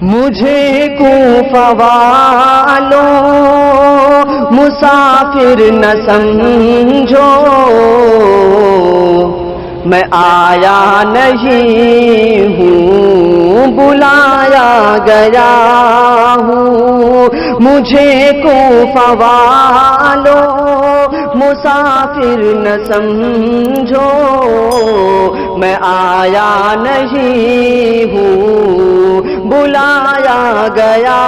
مجھے کوفہ والوں مسافر نہ سمجھو، میں آیا نہیں ہوں بلایا گیا ہوں۔ مجھے کوفہ والوں مسافر نہ سمجھو، میں آیا نہیں ہوں بلایا گیا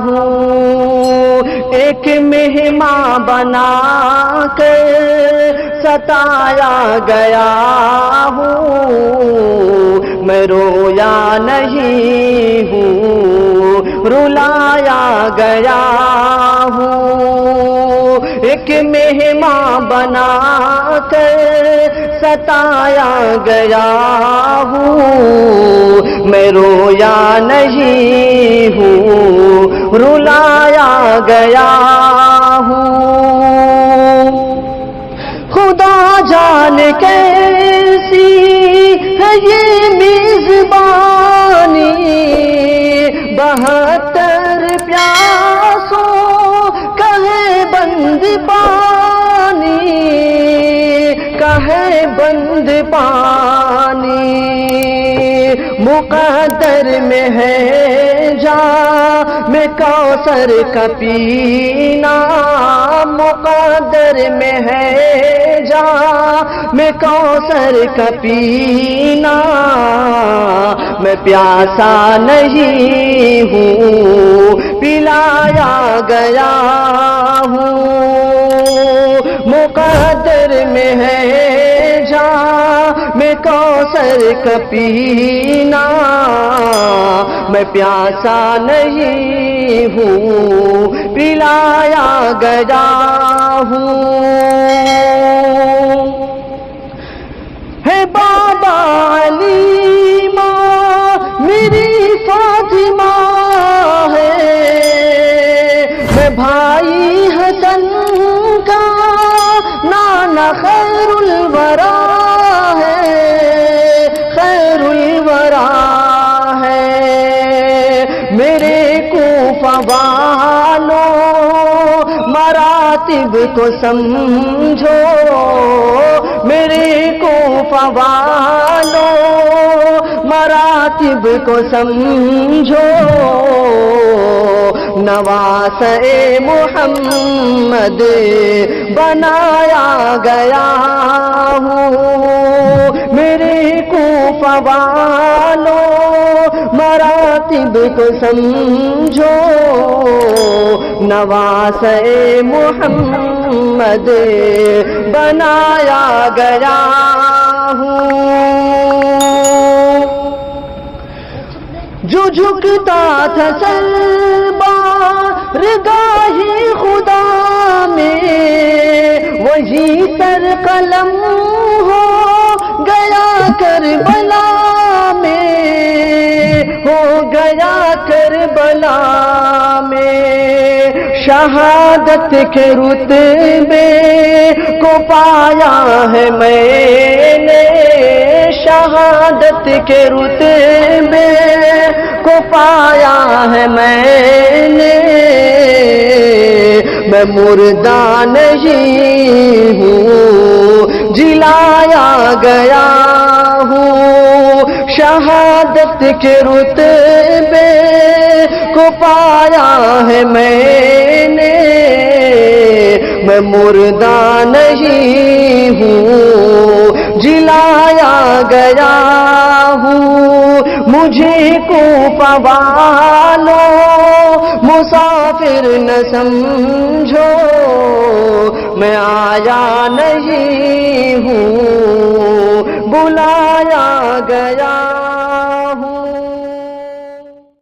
ہوں۔ ایک مہمان بنا کر ستایا گیا ہوں، میں رویا نہیں ہوں رلایا گیا ہوں۔ ایک مہمان بنا کر ستایا گیا ہوں، میں رویا نہیں ہوں رلایا گیا ہوں۔ خدا جانے کیسی ہے یہ میزبانی، 72 پیاسوں کا ہے بند پانی، کہے بند پانی۔ مقدر میں ہے جام کوثر کا پینا، مقدر میں ہے جام کوثر کا پینا، میں پیاسا نہیں ہوں پلایا گیا ہوں۔ مقدر میں ہے جام کوثر کا پینا، میں پیاسا نہیں ہوں پلایا گیا ہوں۔ ہے بابا علی ماں میری فاطمہ ہے، میں بھائی حسن کا نانا خیر الورا ہے، خیر الورا ہے۔ میرے کوفہ والوں مراتب کو سمجھو، میرے کوفہ والوں مراتب کو سمجھو، نواسۂ محمد بنایا گیا ہوں۔ میرے کوفہ والوں مراتب کو سمجھو، نواسۂ محمد بنایا گیا ہوں۔ جو جھکتا تھا سر بارگاہ خدا میں، وہی سر قلم ہو گیا کربلا میں، ہو گیا کربلا میں۔ شہادت کے رتبے کو پایا ہے میں نے، شہادت کے رتبے کو پایا ہے میں نے، میں مردہ نہیں ہوں جلایا گیا ہوں۔ شہادت کے رتبے کو پایا ہے میں نے، میں مردہ نہیں ہوں جلایا گیا ہوں۔ مجھے کوفہ والوں مسافر نہ سمجھو، میں آیا نہیں ہوں بلایا گیا